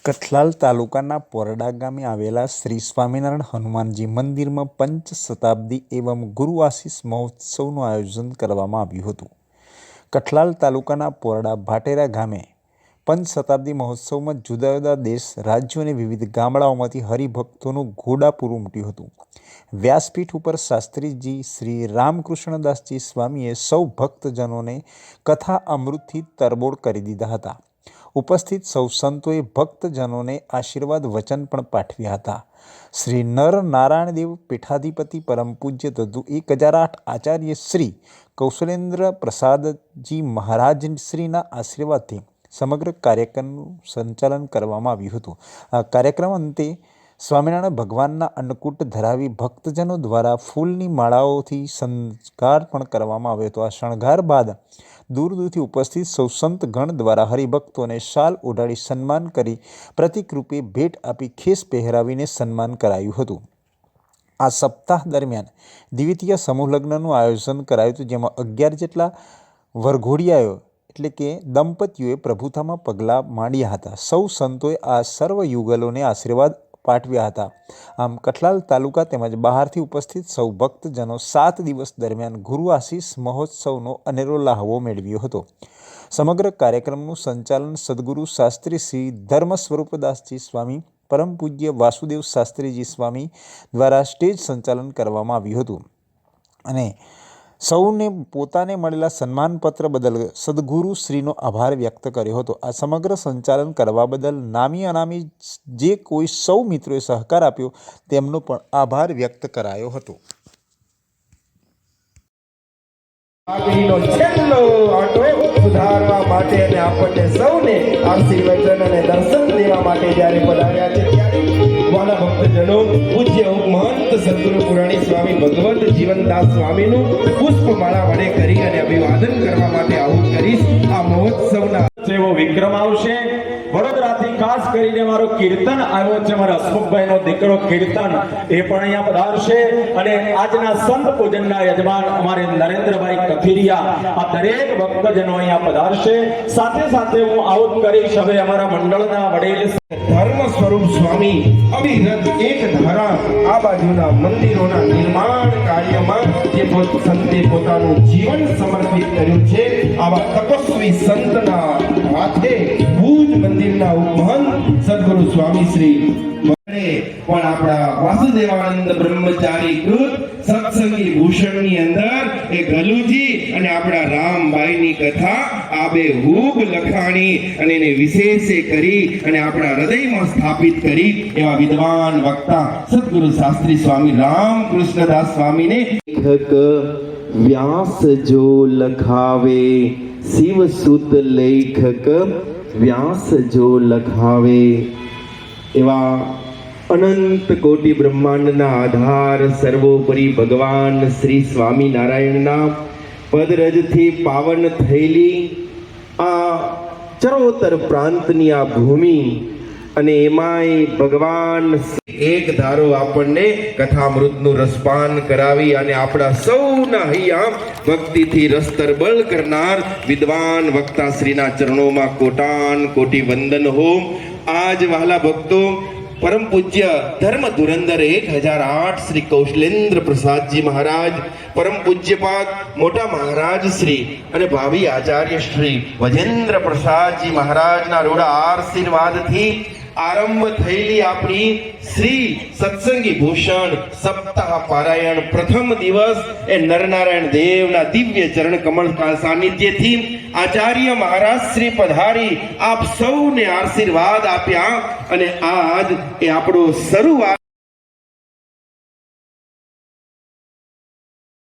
કઠલાલ તાલુકાના પોરડા ગામે આવેલા શ્રી સ્વામિનારાયણ હનુમાનજી મંદિરમાં પંચ શતાબ્દી એવં ગુરુ આશીષ મહોત્સવનું આયોજન કરવામાં આવ્યું હતું. કઠલાલ તાલુકાના પોરડા ભાટેરા ગામે પંચ શતાબ્દી મહોત્સવમાં જુદા જુદા દેશ, રાજ્યો અને વિવિધ ગામડાઓમાંથી હરિભક્તોનું ઘોડાપૂર ઉમટ્યું હતું. વ્યાસપીઠ ઉપર શાસ્ત્રીજી શ્રી રામકૃષ્ણદાસજી સ્વામીએ સૌ ભક્તજનોને કથા અમૃતથી તરબોળ કરી દીધા હતા. ઉપસ્થિત સૌ સંતોએ ભક્તજનોને આશીર્વાદ વચન પણ પાઠવ્યા હતા. શ્રી નર નારાયણ દેવ પીઠાધિપતિ પરમ પૂજ્ય તદુ 1008 આચાર્ય શ્રી કૌશલેન્દ્ર પ્રસાદજી મહારાજ શ્રીના આશીર્વાદથી સમગ્ર કાર્યક્રમનું સંચાલન કરવામાં આવ્યું હતું. આ કાર્યક્રમ અંતે સ્વામિનારાયણ ભગવાનના અન્નકૂટ ધરાવી ભક્તજનો દ્વારા ફૂલની માળાઓથી શણગાર પણ કરવામાં આવ્યો હતો. આ શણગાર બાદ દૂર દૂરથી ઉપસ્થિત સૌ સંત ગણ દ્વારા હરિભક્તોને શાલ ઓઢાડી સન્માન કરી પ્રતિકરૂપે ભેટ આપી ખેસ પહેરાવીને સન્માન કરાયું હતું. આ સપ્તાહ દરમિયાન દ્વિતીય સમૂહ લગ્નનું આયોજન કરાયું હતું, જેમાં 11 જેટલા વરઘોડિયાઓ એટલે કે દંપતીઓએ પ્રભુતામાં પગલાં માંડ્યા હતા. સૌ સંતોએ આ સર્વ યુગલોને આશીર્વાદ પાઠવ્યા હતા. આમ કઠલાલ તાલુકા તેમજ બહારથી ઉપસ્થિત સૌ ભક્તજનો 7 દિવસ દરમિયાન ગુરુ આશીષ મહોત્સવનો અનેરો લાહવો મેળવ્યો હતો. સમગ્ર કાર્યક્રમનું સંચાલન સદગુરુ શાસ્ત્રી શ્રી ધર્મ સ્વરૂપદાસજી સ્વામી, પરમ પૂજ્ય વાસુદેવ શાસ્ત્રીજી સ્વામી દ્વારા સ્ટેજ સંચાલન કરવામાં આવ્યું હતું અને સૌને પોતાને મળેલા સન્માનપત્ર બદલ સદગુરુ શ્રીનો આભાર વ્યક્ત કર્યો હતો. આ સમગ્ર સંચાલન કરવા બદલ નામી અનામી જે કોઈ સૌ મિત્રોએ સહકાર આપ્યો તેમનો પણ આભાર વ્યક્ત કરાયો હતો. છેલ્લો આટો સુધારવા માટે અને આપણને સૌને આશીર્વચન અને દર્શન દેવા માટે જ્યારે પધાર્યા છે ત્યારે વાલા ભક્તજનો પૂજ્ય ઉપમહંત સદગુરુ પુરાણી સ્વામી ભગવત જીવનદાસ સ્વામીનું પુષ્પમાળા વડે કરી અને અભિવાદન કરવા માટે આહુત કરીશ. આ મહોત્સવના એવો વિક્રમ આવશે. વડોદરાથી ખાસ કરીને મારો કીર્તન આવ્યો છે, મારા હસમુખભાઈનો દીકરો કીર્તન એ પણ અહીંયા પધારશે અને આજના સંત પૂજનના યજમાન અમારે નરેન્દ્રભાઈ કથિરિયા આ દરેક ભક્તજનો અહીંયા પધારશે. સાથે સાથે હું આઉટ કરીશ હવે અમારા મંડળના વડેલ ધર્મ સ્વરૂપ સ્વામી અવિરત એક ધારા આ બાજુના મંદિરોના નિર્માણ કાર્યમાં જે સંતે પોતાનું જીવન સમર્પિત કર્યું છે, આવા તપસ્વી સંતના હાથે ભુજ મંદિરના ઉપમહંત સદગુરુ સ્વામી શ્રી પણ આપણા વાસુદેવાનંદ બ્રહ્મચારી કૃત સત્સંગી ભૂષણની અંદર એ ગલુજી અને આપણા રામભાઈની કથા આબેહૂબ લખાણી અને એને વિશેષે કરી અને આપણા હૃદયમાં સ્થાપિત કરી એવા વિદ્વાન વક્તા સદગુરુ શાસ્ત્રી સ્વામી રામકૃષ્ણદાસ સ્વામીને લેખક વ્યાસ જો લખાવે, શિવ સુત લેખક વ્યાસ જો લખાવે, એવા અનંત કોટી બ્રહ્માંડના આધાર સર્વોપરી ભગવાન શ્રી સ્વામિનારાયણના પદરજથી પાવન થયેલી આ ચરોતર પ્રાંતની આ ભૂમિ અને એમાંય ભગવાન એક ધારો આપણને કથામૃતનું રસપાન કરાવી અને આપણા સૌના હૈયા ભક્તિથી રસતરબળ કરનાર વિદ્વાન વક્તા શ્રીના ચરણોમાં કોટાન કોટી વંદન હો. આજ વહાલા ભક્તો, પરમ પૂજ્ય ધર્મ ધુરંધર 1008 શ્રી કૌશલેન્દ્ર પ્રસાદજી મહારાજ, પરમ પૂજ્યપાદ મોટા મહારાજ શ્રી અને ભાવિ આચાર્ય શ્રી વજેન્દ્ર પ્રસાદજી મહારાજના રૂડા આશીર્વાદથી આરંભ થયેલી આપણી શ્રી સત્સંગી ભૂષણ સપ્તાહ પારાયણ પ્રથમ દિવસ એ નરનારાયણ દેવના દિવ્ય ચરણ કમળ સાનિધ્યથી આચાર્ય મહારાજ શ્રી પધારી આપ સૌને આશીર્વાદ આપ્યા અને આજ એ આપણો શરૂઆત